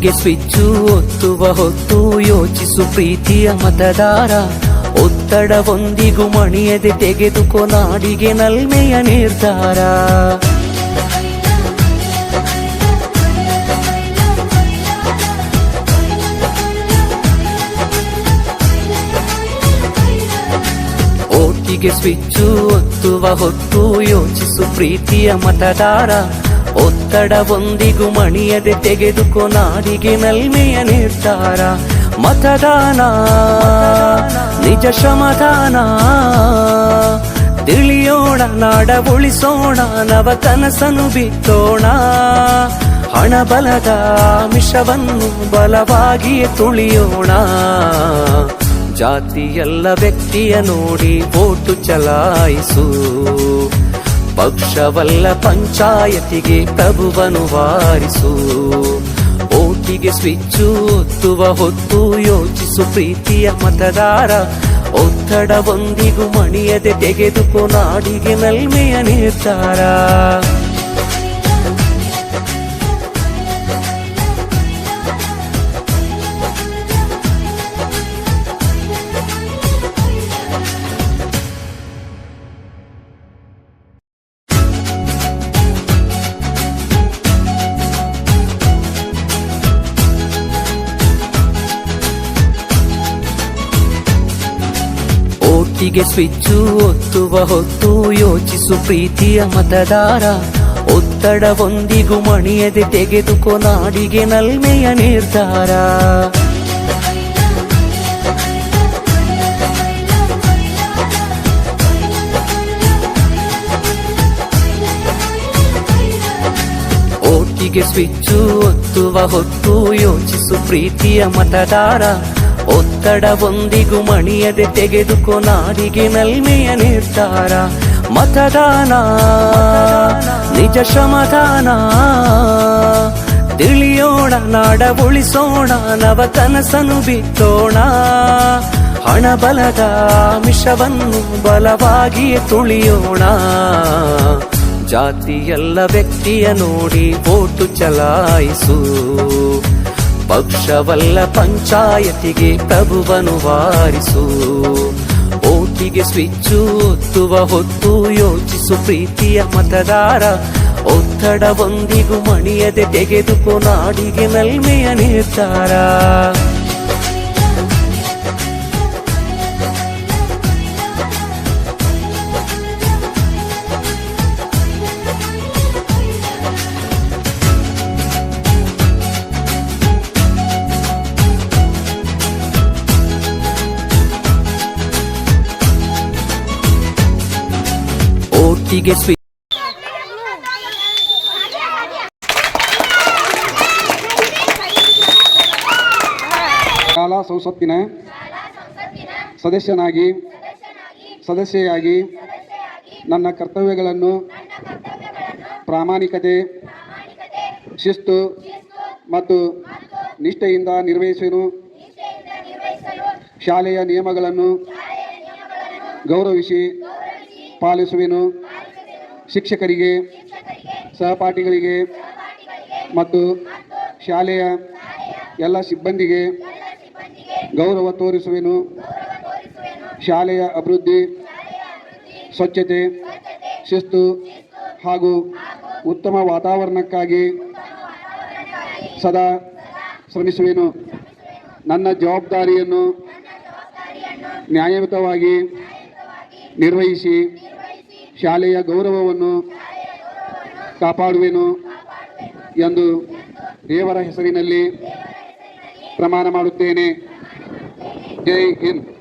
ಓಟಿಗೆ switch ಒತ್ತುವ ಹೊತ್ತು ಯೋಚಿಸು ಪ್ರೀತಿಯ ಮತದಾರ. ಒತ್ತಡವೊಂದಿಗೂ ಮಣಿಯದೆ ತೆಗೆದುಕೋ ನಾಡಿಗೆ ನಲ್ಮೆಯ ನಿರ್ಧಾರ. ಓಟಿಗೆ ಸ್ವಿಚ್ಚು ಒತ್ತುವ ಹೊತ್ತು ಯೋಚಿಸು ಪ್ರೀತಿಯ ಮತದಾರ. ಒತ್ತಡವೊಂದಿಗೂ ಮಣಿಯದೆ ತೆಗೆದುಕೋ ನಾಡಿಗೆ ನಲ್ಮೆಯ ನಿರ್ಧಾರ. ಮತದಾನ ನಿಜ ಶ್ರಮದಾನ, ತಿಳಿಯೋಣ ನಾಡ ಉಳಿಸೋಣ, ನವ ಕನಸನ್ನು ಬಿತ್ತೋಣ. ಹಣಬಲದ ಮಿಷವನ್ನು ಬಲವಾಗಿಯೇ ತುಳಿಯೋಣ. ಜಾತಿಯಲ್ಲ ವ್ಯಕ್ತಿಯ ನೋಡಿ ವೋಟು ಚಲಾಯಿಸು. ಪಕ್ಷವಲ್ಲ ಪಂಚಾಯತಿಗೆ ಪ್ರಭುವನ್ನು ವಾರಿಸು. ಓಟಿಗೆ ಸ್ವಿಚ್ಚು ಒತ್ತುವ ಹೊತ್ತು ಯೋಚಿಸು ಪ್ರೀತಿಯ ಮತದಾರ. ಒತ್ತಡವೊಂದಿಗೂ ಮಣಿಯದೆ ತೆಗೆದುಕೋ ನಾಡಿಗೆ ನಲ್ಮೆಯ ನಿರ್ಧಾರ. ಓಟಿಗೆ ಸ್ವಿಚ್ಚು ಒತ್ತುವ ಹೊತ್ತು ಯೋಚಿಸು ಪ್ರೀತಿಯ ಮತದಾರ. ಒತ್ತಡವೊಂದಿಗೂ ಮಣಿಯದೆ ತೆಗೆದುಕೋ ನಾಡಿಗೆ ನಲ್ಮೆಯ ನಿರ್ಧಾರ. ಓಟಿಗೆ ಸ್ವಿಚ್ಚು ಒತ್ತುವ ಹೊತ್ತು ಯೋಚಿಸು ಪ್ರೀತಿಯ ಮತದಾರ. ಒತ್ತಡವೊಂದಿಗೂ ಮಣಿಯದೆ ತೆಗೆದುಕೋ ನಾಡಿಗೆ ನಲ್ಮೆಯ ನಿರ್ಧಾರ. ಮತದಾನ ನಿಜ ಶ್ರಮದಾನ, ತಿಳಿಯೋಣ ನಾಡ ಉಳಿಸೋಣ, ನವ ಕನಸನ್ನು ಬಿತ್ತೋಣ. ಹಣಬಲದ ಮಿಷವನ್ನು ಬಲವಾಗಿಯೇ ತುಳಿಯೋಣ. ಜಾತಿಯಲ್ಲ ವ್ಯಕ್ತಿಯ ನೋಡಿ ವೋಟು ಚಲಾಯಿಸು. ಪಕ್ಷವಲ್ಲ ಪಂಚಾಯತಿಗೆ ಪ್ರಭುವನ್ನು ವಾರಿಸು. ಓಟಿಗೆ ಸ್ವಿಚ್ಚು ಒತ್ತುವ ಹೊತ್ತು ಯೋಚಿಸು ಪ್ರೀತಿಯ ಮತದಾರ. ಒತ್ತಡವೊಂದಿಗೂ ಮಣಿಯದೆ ತೆಗೆದುಕೋ ನಾಡಿಗೆ ನಲ್ಮೆಯ ನಿರ್ಧಾರ. ಓಟಿಗೆ ಶಾಲಾ ಸಂಸತ್ತಿನ ಸದಸ್ಯೆಯಾಗಿ ನನ್ನ ಕರ್ತವ್ಯಗಳನ್ನು ಪ್ರಾಮಾಣಿಕತೆ, ಶಿಸ್ತು ಮತ್ತು ನಿಷ್ಠೆಯಿಂದ ನಿರ್ವಹಿಸುವೆನು. ಶಾಲೆಯ ನಿಯಮಗಳನ್ನು ಗೌರವಿಸಿ ಪಾಲಿಸುವೆನು. ಶಿಕ್ಷಕರಿಗೆ, ಸಹಪಾಠಿಗಳಿಗೆ ಮತ್ತು ಶಾಲೆಯ ಎಲ್ಲ ಸಿಬ್ಬಂದಿಗೆ ಗೌರವ ತೋರಿಸುವೆನು. ಶಾಲೆಯ ಅಭಿವೃದ್ಧಿ, ಸ್ವಚ್ಛತೆ, ಶಿಸ್ತು ಹಾಗೂ ಉತ್ತಮ ವಾತಾವರಣಕ್ಕಾಗಿ ಸದಾ ಶ್ರಮಿಸುವೆನು. ನನ್ನ ಜವಾಬ್ದಾರಿಯನ್ನು ನ್ಯಾಯಯುತವಾಗಿ ನಿರ್ವಹಿಸಿ ಶಾಲೆಯ ಗೌರವವನ್ನು ಕಾಪಾಡುವೆನು ಎಂದು ದೇವರ ಹೆಸರಿನಲ್ಲಿ ಪ್ರಮಾಣ ಮಾಡುತ್ತೇನೆ. ಜೈ ಹಿಂದ್.